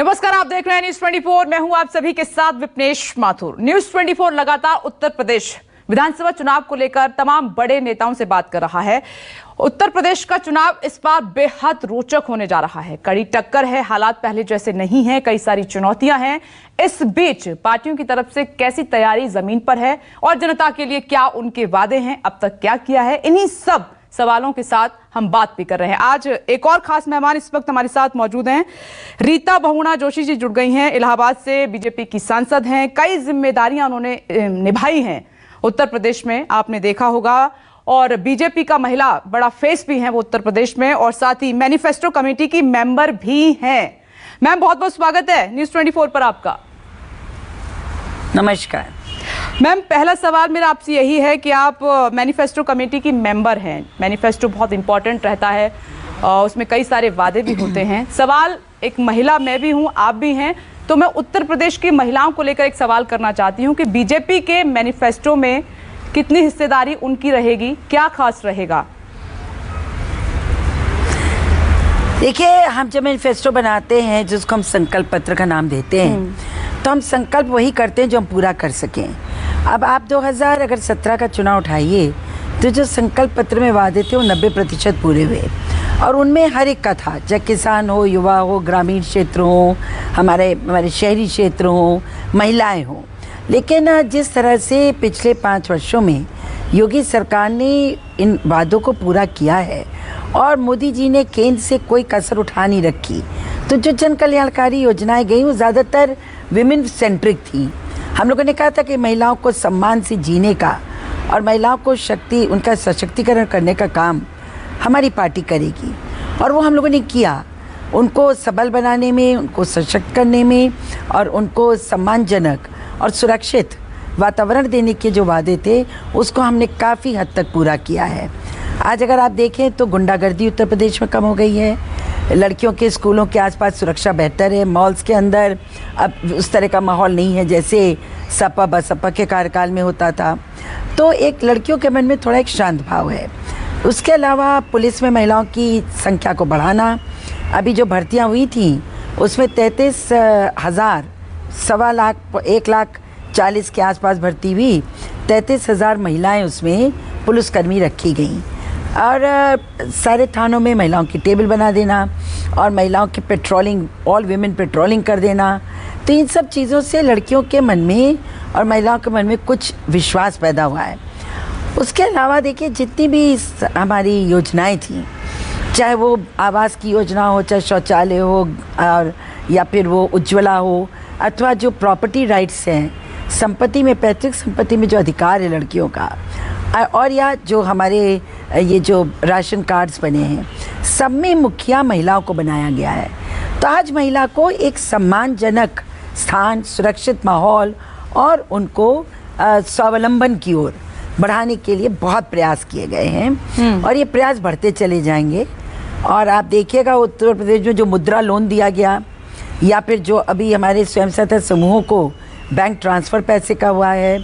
नमस्कार, आप देख रहे हैं न्यूज 24। मैं हूं आप सभी के साथ विपनेश माथुर। न्यूज 24 लगातार उत्तर प्रदेश विधानसभा चुनाव को लेकर तमाम बड़े नेताओं से बात कर रहा है। उत्तर प्रदेश का चुनाव इस बार बेहद रोचक होने जा रहा है। कड़ी टक्कर है, हालात पहले जैसे नहीं है, कई सारी चुनौतियां हैं। इस बीच पार्टियों की तरफ से कैसी तैयारी जमीन पर है और जनता के लिए क्या उनके वादे हैं, अब तक क्या किया है, इन्हीं सब सवालों के साथ हम बात भी कर रहे हैं। आज एक और खास मेहमान इस वक्त हमारे साथ मौजूद हैं। रीता बहुगुणा जोशी जी जुड़ गई हैं, इलाहाबाद से बीजेपी की सांसद हैं। कई जिम्मेदारियां उन्होंने निभाई हैं उत्तर प्रदेश में, आपने देखा होगा। और बीजेपी का महिला बड़ा फेस भी है वो उत्तर प्रदेश में, और साथ ही मैनिफेस्टो कमेटी की मेंबर भी हैं। मैम, बहुत बहुत स्वागत है न्यूज 24 पर आपका। नमस्कार मैम, पहला सवाल मेरा आपसे यही है कि आप मैनिफेस्टो कमेटी की मेंबर हैं। मैनिफेस्टो बहुत इंपॉर्टेंट रहता है, उसमें कई सारे वादे भी होते हैं। सवाल, एक महिला मैं भी हूं, आप भी हैं, तो मैं उत्तर प्रदेश की महिलाओं को लेकर एक सवाल करना चाहती हूं कि बीजेपी के मैनिफेस्टो में कितनी हिस्सेदारी उनकी रहेगी, क्या खास रहेगा? देखिए, हम जब मैनिफेस्टो बनाते हैं जिसको हम संकल्प पत्र का नाम देते हैं, तो हम संकल्प वही करते हैं जो हम पूरा कर सकें। अब आप 2017 का चुनाव उठाइए तो जो संकल्प पत्र में वादे थे वो 90% पूरे हुए, और उनमें हर एक का था, चाहे किसान हो, युवा हो, ग्रामीण क्षेत्र हो, हमारे शहरी क्षेत्र हो, महिलाएं हो। लेकिन जिस तरह से पिछले 5 वर्षों में योगी सरकार ने इन वादों को पूरा किया है और मोदी जी ने केंद्र से कोई कसर उठा नहीं रखी, तो जो जन कल्याणकारी योजनाएं गई वो ज़्यादातर विमेन सेंट्रिक थी। हम लोगों ने कहा था कि महिलाओं को सम्मान से जीने का और महिलाओं को शक्ति, उनका सशक्तिकरण करने का काम हमारी पार्टी करेगी, और वो हम लोगों ने किया। उनको सबल बनाने में, उनको सशक्त करने में और उनको सम्मानजनक और सुरक्षित वातावरण देने के जो वादे थे उसको हमने काफ़ी हद तक पूरा किया है। आज अगर आप देखें तो गुंडागर्दी उत्तर प्रदेश में कम हो गई है, लड़कियों के स्कूलों के आसपास सुरक्षा बेहतर है, मॉल्स के अंदर अब उस तरह का माहौल नहीं है जैसे सपा बसपा के कार्यकाल में होता था। तो एक लड़कियों के मन में थोड़ा एक शांत भाव है। उसके अलावा पुलिस में महिलाओं की संख्या को बढ़ाना, अभी जो भर्तियां हुई थी उसमें 33,000, 1,40,40 के आसपास भर्ती हुई, 33,000 महिलाएं उसमें पुलिसकर्मी रखी गईं, और सारे थानों में महिलाओं की टेबल बना देना और महिलाओं की पेट्रोलिंग, ऑल वीमेन पेट्रोलिंग कर देना। तो इन सब चीज़ों से लड़कियों के मन में और महिलाओं के मन में कुछ विश्वास पैदा हुआ है। उसके अलावा देखिए, जितनी भी हमारी योजनाएं थी, चाहे वो आवास की योजना हो, चाहे शौचालय हो, और या फिर वो उज्ज्वला हो, अथवा जो प्रॉपर्टी राइट्स हैं, संपत्ति में, पैतृक संपत्ति में जो अधिकार है लड़कियों का, और या जो हमारे ये जो राशन कार्ड्स बने हैं, सब में मुखिया महिलाओं को बनाया गया है। तो आज महिला को एक सम्मानजनक स्थान, सुरक्षित माहौल और उनको स्वावलंबन की ओर बढ़ाने के लिए बहुत प्रयास किए गए हैं, और ये प्रयास बढ़ते चले जाएंगे। और आप देखिएगा उत्तर प्रदेश में जो मुद्रा लोन दिया गया, या फिर जो अभी हमारे स्वयं सहायता समूहों को बैंक ट्रांसफ़र पैसे का हुआ है,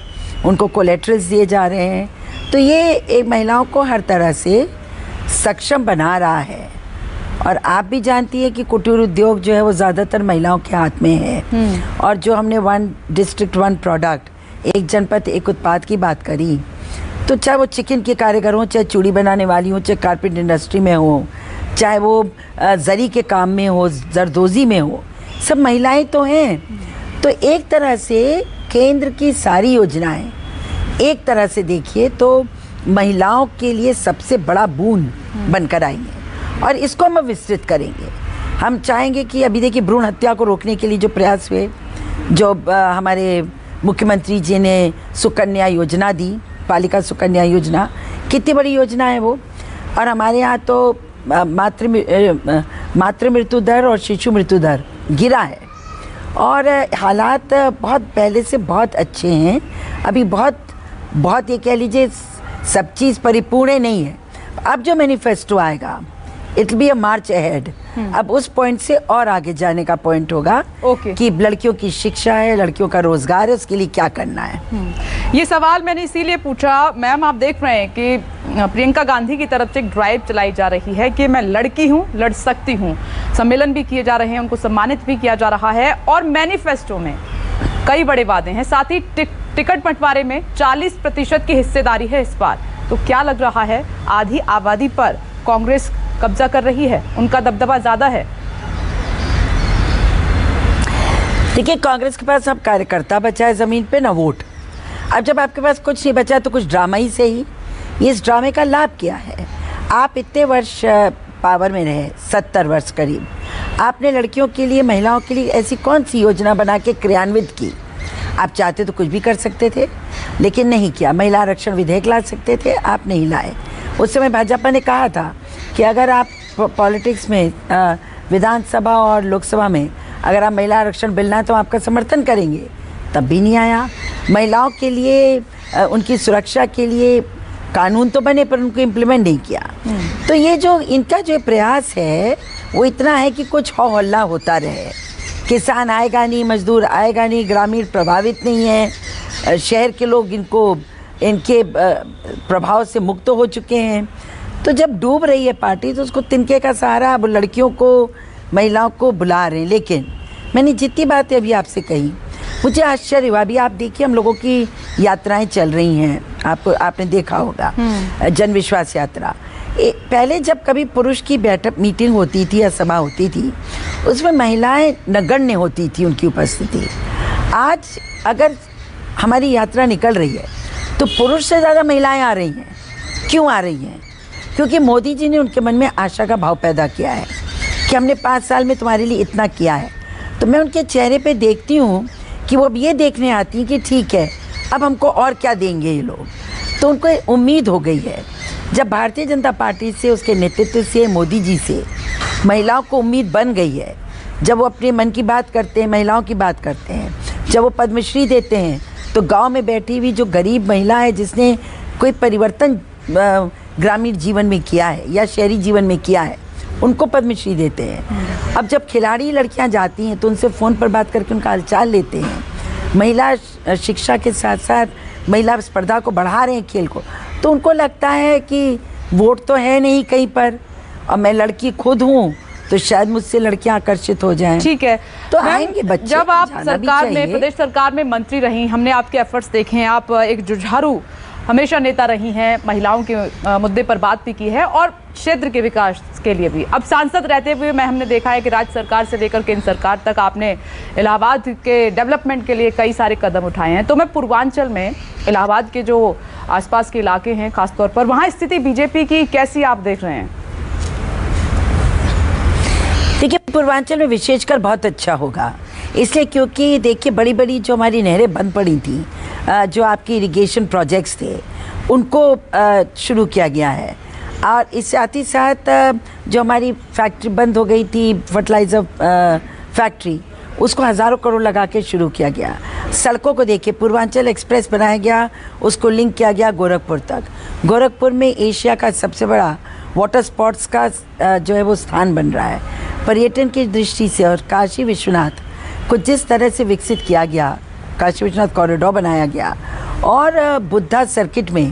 उनको कोलेटरल्स दिए जा रहे हैं, तो ये एक महिलाओं को हर तरह से सक्षम बना रहा है। और आप भी जानती हैं कि कुटीर उद्योग जो है वो ज़्यादातर महिलाओं के हाथ में है। और जो हमने 1 डिस्ट्रिक्ट 1 प्रोडक्ट, एक जनपद एक उत्पाद की बात करी, तो चाहे वो चिकन के कारीगर हों, चाहे चूड़ी बनाने वाली हों, चाहे कारपेट इंडस्ट्री में हो, चाहे वो जरी के काम में हो, जरदोजी में हो, सब महिलाएं तो हैं। तो एक तरह से केंद्र की सारी योजनाएं एक तरह से देखिए तो महिलाओं के लिए सबसे बड़ा बूंद बनकर आई है, और इसको हम विस्तृत करेंगे। हम चाहेंगे कि अभी देखिए, भ्रूण हत्या को रोकने के लिए जो प्रयास हुए, जो हमारे मुख्यमंत्री जी ने सुकन्या योजना दी, बालिका सुकन्या योजना, कितनी बड़ी योजना है वो। और हमारे यहाँ तो मातृ मृत्यु दर और शिशु मृत्यु दर गिरा है, और हालात बहुत पहले से बहुत अच्छे हैं। अभी बहुत ये कह लीजिए सब चीज़ परिपूर्ण नहीं है। अब जो मैनिफेस्टो आएगा, it will be a March ahead. अब उस पॉइंट से और आगे जाने का पॉइंट होगा कि लड़कियों की शिक्षा है, लड़कियों का रोजगार है, उसके लिए क्या करना है। ये सवाल मैंने इसीलिए पूछा, मैम आप देख रहे हैं कि प्रियंका गांधी की तरफ से एक ड्राइव चलाई जा रही है कि मैं लड़की हूं, लड़ सकती हूं। सम्मेलन भी किए जा रहे हैं, उनको सम्मानित भी किया जा रहा है और मैनिफेस्टो में कई बड़े वादे हैं। साथ ही टिकट बंटवारे में 40% की हिस्सेदारी है इस बार। तो क्या लग रहा है, आधी आबादी पर कांग्रेस कब्जा कर रही है, उनका दबदबा ज्यादा है? देखिए, कांग्रेस के पास अब कार्यकर्ता बचा है जमीन पे, ना वोट। अब जब आपके पास कुछ नहीं बचा तो कुछ ड्रामा ही सही। इस ड्रामे का लाभ क्या है? आप इतने वर्ष पावर में रहे, 70 वर्ष करीब, आपने लड़कियों के लिए, महिलाओं के लिए ऐसी कौन सी योजना बना के क्रियान्वित की? आप चाहते तो कुछ भी कर सकते थे, लेकिन नहीं किया। महिला आरक्षण विधेयक ला सकते थे, आप नहीं लाए। उस समय भाजपा ने कहा था कि अगर आप पॉलिटिक्स में, विधानसभा और लोकसभा में अगर आप महिला आरक्षण बिल लाएं तो आपका समर्थन करेंगे, तब भी नहीं आया। महिलाओं के लिए, उनकी सुरक्षा के लिए कानून तो बने पर उनको इम्प्लीमेंट नहीं किया। तो ये जो इनका जो प्रयास है वो इतना है कि कुछ हो हल्ला होता रहे, किसान आएगा नहीं, मजदूर आएगा नहीं, ग्रामीण प्रभावित नहीं है, शहर के लोग इनके प्रभाव से मुक्त हो चुके हैं। तो जब डूब रही है पार्टी तो उसको तिनके का सहारा अब लड़कियों को, महिलाओं को बुला रहे हैं। लेकिन मैंने जितनी बातें अभी आपसे कही, मुझे आश्चर्य हुआ। अभी आप देखिए, हम लोगों की यात्राएं चल रही हैं, आपने देखा होगा, जन विश्वास यात्रा। पहले जब कभी पुरुष की बैठक, मीटिंग होती थी या सभा होती थी, उसमें महिलाएं नगण्य होती थी उनकी उपस्थिति। आज अगर हमारी यात्रा निकल रही है तो पुरुष से ज़्यादा महिलाएं आ रही हैं। क्यों आ रही हैं? क्योंकि मोदी जी ने उनके मन में आशा का भाव पैदा किया है कि हमने 5 साल में तुम्हारे लिए इतना किया है। तो मैं उनके चेहरे पे देखती हूँ कि वो अब ये देखने आती हैं कि ठीक है, अब हमको और क्या देंगे ये लोग। तो उनको उम्मीद हो गई है। जब भारतीय जनता पार्टी से, उसके नेतृत्व से, मोदी जी से महिलाओं को उम्मीद बन गई है, जब वो अपने मन की बात करते हैं, महिलाओं की बात करते हैं, जब वो पद्मश्री देते हैं, तो गांव में बैठी हुई जो गरीब महिला है जिसने कोई परिवर्तन ग्रामीण जीवन में किया है या शहरी जीवन में किया है, उनको पद्मश्री देते हैं। अब जब खिलाड़ी लड़कियां जाती हैं तो उनसे फ़ोन पर बात करके उनका हालचाल लेते हैं। महिला शिक्षा के साथ साथ महिला स्पर्धा को बढ़ा रहे हैं, खेल को। तो उनको लगता है कि वोट तो है नहीं कहीं पर, और मैं लड़की खुद हूँ तो शायद मुझसे लड़कियां आकर्षित हो जाएं। ठीक है, तो आएंगे बच्चे। जब आप सरकार में, प्रदेश सरकार में मंत्री रही, हमने आपके एफर्ट्स देखे हैं, आप एक जुझारू हमेशा नेता रही हैं, महिलाओं के मुद्दे पर बात भी की है और क्षेत्र के विकास के लिए भी। अब सांसद रहते हुए हमने देखा है कि राज्य सरकार से लेकर केंद्र सरकार तक आपने इलाहाबाद के डेवलपमेंट के लिए कई सारे कदम उठाए हैं। तो मैं पूर्वांचल में, इलाहाबाद के जो आसपास के इलाके हैं खासतौर पर, वहाँ स्थिति बीजेपी की कैसी आप देख रहे हैं? देखिए, पूर्वांचल में विशेषकर बहुत अच्छा होगा, इसलिए क्योंकि देखिए बड़ी बड़ी जो हमारी नहरें बंद पड़ी थी, जो आपकी इरिगेशन प्रोजेक्ट्स थे, उनको शुरू किया गया है। और इससे साथ ही साथ जो हमारी फैक्ट्री बंद हो गई थी, फर्टिलाइज़र फैक्ट्री, उसको हज़ारों करोड़ लगा के शुरू किया गया। सड़कों को देखिए, पूर्वांचल एक्सप्रेस बनाया गया, उसको लिंक किया गया गोरखपुर तक। गोरखपुर में एशिया का सबसे बड़ा वाटर स्पोर्ट्स का जो है वो स्थान बन रहा है। पर्यटन की दृष्टि से और काशी विश्वनाथ को जिस तरह से विकसित किया गया, काशी विश्वनाथ कॉरिडोर बनाया गया, और बुद्धा सर्किट में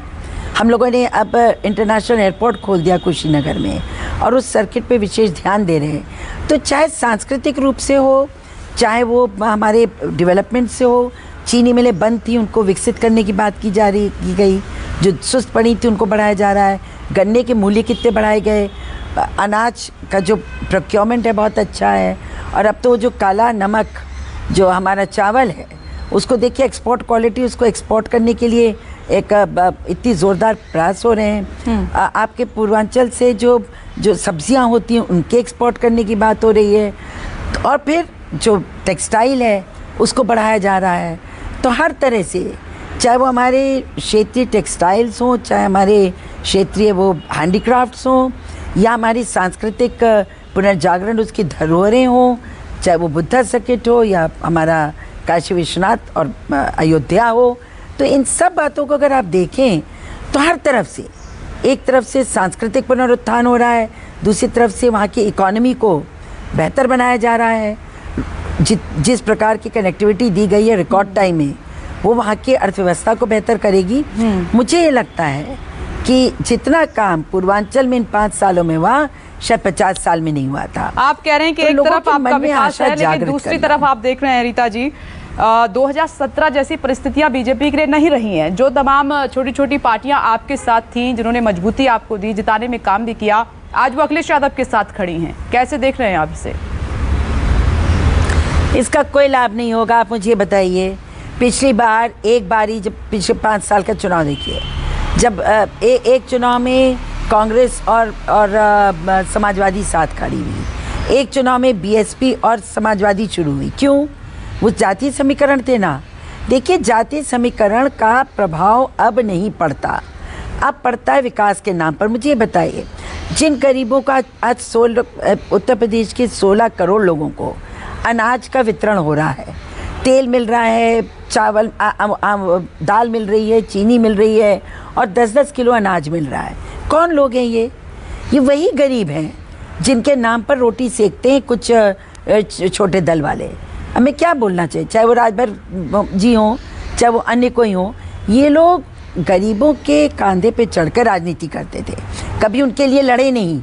हम लोगों ने अब इंटरनेशनल एयरपोर्ट खोल दिया कुशीनगर में, और उस सर्किट पे विशेष ध्यान दे रहे हैं। तो चाहे सांस्कृतिक रूप से हो, चाहे वो हमारे डेवलपमेंट से हो, चीनी मिलें बंद थी, उनको विकसित करने की बात की गई, जो सुस्त पड़ी थी उनको बढ़ाया जा रहा है, गन्ने के मूल्य कितने बढ़ाए गए, अनाज का जो प्रोक्योरमेंट है बहुत अच्छा है। और अब तो जो काला नमक जो हमारा चावल है, उसको देखिए एक्सपोर्ट क्वालिटी, उसको एक्सपोर्ट करने के लिए एक इतनी ज़ोरदार प्रयास हो रहे हैं। आपके पूर्वांचल से जो सब्जियां होती हैं उनके एक्सपोर्ट करने की बात हो रही है। और फिर जो टेक्सटाइल है उसको बढ़ाया जा रहा है। तो हर तरह से, चाहे वो हमारे क्षेत्रीय टेक्सटाइल्स हों, चाहे हमारे क्षेत्रीय वो हैंडीक्राफ्ट्स हों, या हमारी सांस्कृतिक पुनर्जागरण, उसकी धरोहरें हों, चाहे वो बुद्धा सर्किट हो या हमारा काशी विश्वनाथ और अयोध्या हो, तो इन सब बातों को अगर आप देखें तो हर तरफ से, एक तरफ से सांस्कृतिक पुनरुत्थान हो रहा है, दूसरी तरफ से वहाँ की इकोनॉमी को बेहतर बनाया जा रहा है। जिस प्रकार की कनेक्टिविटी दी गई है रिकॉर्ड टाइम में, वो वहाँ की अर्थव्यवस्था को बेहतर करेगी। मुझे ये लगता है कि जितना काम पूर्वांचल में इन 5 सालों में हुआ, शायद 50 साल में नहीं हुआ था। आप कह रहे हैं कि तो एक तरफ आपका विकास है, लेकिन दूसरी तरफ आप देख रहे हैं रीता जी, 2017 जैसी परिस्थितियां बीजेपी के लिए नहीं रही हैं। जो तमाम छोटी छोटी पार्टियां आपके साथ थीं, जिन्होंने मजबूती आपको दी, जिताने में काम भी किया, आज वो अखिलेश यादव के साथ खड़ी हैं। कैसे देख रहे हैं आप इसे? इसका कोई लाभ नहीं होगा। आप मुझे बताइए, पिछली बार एक बारी जब पिछले 5 साल का चुनाव देखिए, जब एक चुनाव में कांग्रेस और समाजवादी साथ खड़ी हुई, एक चुनाव में बीएसपी और समाजवादी शुरू हुई। क्यों? वो जातीय समीकरण थे ना। देखिए, जातीय समीकरण का प्रभाव अब नहीं पड़ता, अब पड़ता है विकास के नाम पर। मुझे ये बताइए, जिन गरीबों का आज उत्तर प्रदेश के 16 करोड़ लोगों को अनाज का वितरण हो रहा है, तेल मिल रहा है, चावल दाल मिल रही है, चीनी मिल रही है और 10-10 किलो अनाज मिल रहा है। कौन लोग हैं ये वही गरीब हैं जिनके नाम पर रोटी सेकते हैं कुछ छोटे दल वाले। हमें क्या बोलना चाहिए, चाहे वो राजभर जी हों, चाहे वो अन्य कोई हों, ये लोग गरीबों के कंधे पे चढ़कर राजनीति करते थे। कभी उनके लिए लड़े नहीं,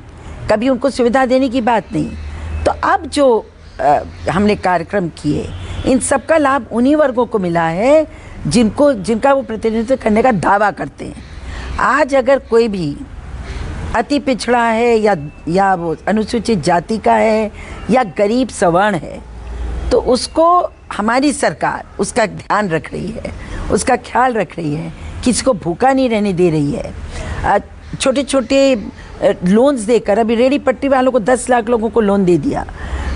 कभी उनको सुविधा देने की बात नहीं। तो अब जो हमने कार्यक्रम किए, इन सब का लाभ उन्हीं वर्गों को मिला है जिनका वो प्रतिनिधित्व करने का दावा करते हैं। आज अगर कोई भी अति पिछड़ा है या वो अनुसूचित जाति का है या गरीब सवर्ण है, तो उसको हमारी सरकार उसका ध्यान रख रही है, उसका ख्याल रख रही है, किसी को भूखा नहीं रहने दे रही है। छोटे छोटे लोन्स देकर, अभी रेडी पट्टी वालों को 10 लाख लोगों को लोन दे दिया,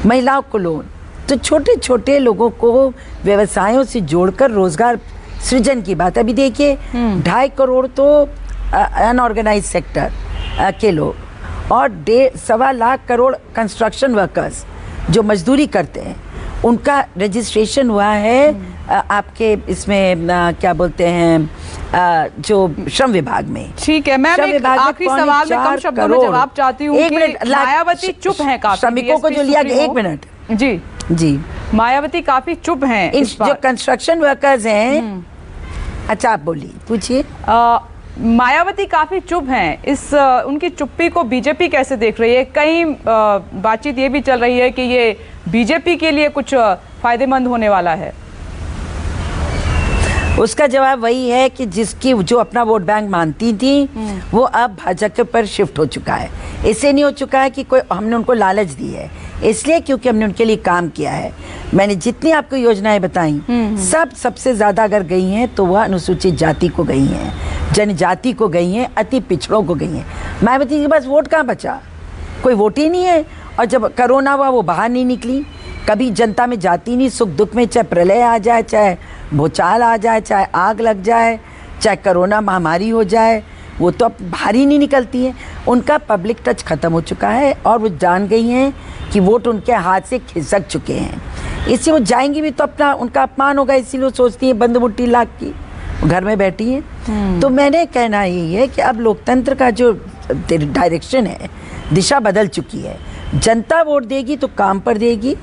महिलाओं को लोन। तो छोटे छोटे लोगों को व्यवसायों से जोड़कर रोजगार सृजन की बात। अभी देखिए, 2.5 करोड़ तो अनऑर्गेनाइज सेक्टर के लोग और 1.25 लाख करोड़ कंस्ट्रक्शन वर्कर्स जो मजदूरी करते हैं, उनका रजिस्ट्रेशन हुआ है आपके इसमें क्या बोलते हैं, जो श्रम विभाग में। ठीक है, मैं आखिरी सवाल में कम शब्दों में जवाब चाहती हूँ कि मायावती चुप हैं काफी। श्रमिकों को जो लिया गया, 1 मिनट जी, मायावती काफी चुप हैं जो कंस्ट्रक्शन वर्कर्स हैं। अच्छा, आप बोलिए, पूछिए। मायावती काफी चुप हैं, उनकी चुप्पी को बीजेपी कैसे देख रही है? कहीं बातचीत ये भी चल रही है कि ये बीजेपी के लिए कुछ फायदेमंद होने वाला है। उसका जवाब वही है कि जो अपना वोट बैंक मानती थी, वो अब भाजपा पर शिफ्ट हो चुका है। इससे नहीं हो चुका है कि हमने उनको लालच दी है, इसलिए क्योंकि हमने उनके लिए काम किया है। मैंने जितनी आपको योजनाएं बताई, सबसे ज्यादा अगर गई हैं तो वह अनुसूचित जाति को गई हैं, जनजाति को गई हैं, अति पिछड़ों को गई हैं। मायावती के पास वोट कहाँ बचा? कोई वोट ही नहीं है। और जब कोरोना हुआ, वो बाहर नहीं निकली, कभी जनता में जाती नहीं। सुख दुख में चाहे प्रलय आ जाए, चाहे भूचाल आ जाए, चाहे आग लग जाए, चाहे कोरोना महामारी हो जाए, वो तो अब बाहर ही नहीं निकलती है। उनका पब्लिक टच खत्म हो चुका है और वो जान गई हैं कि वोट उनके हाथ से खिसक चुके हैं। इससे वो जाएंगी भी तो उनका अपमान होगा, इसीलिए वो सोचती हैं बंद मुट्ठी लाख की घर में बैठी हैं। तो मैंने कहना यही है कि अब लोकतंत्र का जो डायरेक्शन है, दिशा बदल चुकी है। जनता वोट देगी तो काम पर देगी,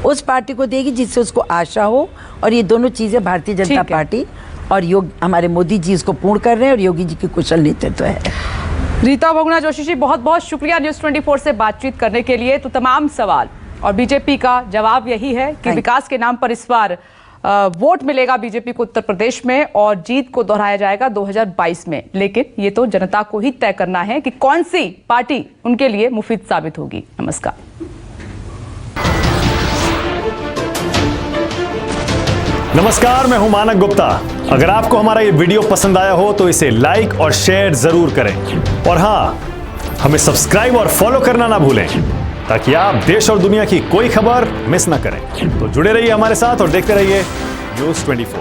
उस पार्टी को देगी जिससे उसको आशा हो। और ये दोनों चीज़ें भारतीय जनता पार्टी और हमारे मोदी जी इसको पूर्ण कर रहे हैं, और योगी जी की कुशल नेतृत्व है। रीता बहुगुणा जोशी जी, बहुत बहुत शुक्रिया न्यूज़ 24 से बातचीत करने के लिए। तो तमाम सवाल और बीजेपी का जवाब यही है कि विकास के नाम पर इस बार वोट मिलेगा बीजेपी को उत्तर प्रदेश में और जीत को दोहराया जाएगा 2022 में। लेकिन ये तो जनता को ही तय करना है कि कौन सी पार्टी उनके लिए मुफीद साबित होगी। नमस्कार। नमस्कार, मैं हूं मानक गुप्ता। अगर आपको हमारा ये वीडियो पसंद आया हो तो इसे लाइक और शेयर जरूर करें, और हां, हमें सब्सक्राइब और फॉलो करना ना भूलें ताकि आप देश और दुनिया की कोई खबर मिस ना करें। तो जुड़े रहिए हमारे साथ और देखते रहिए न्यूज़ 24।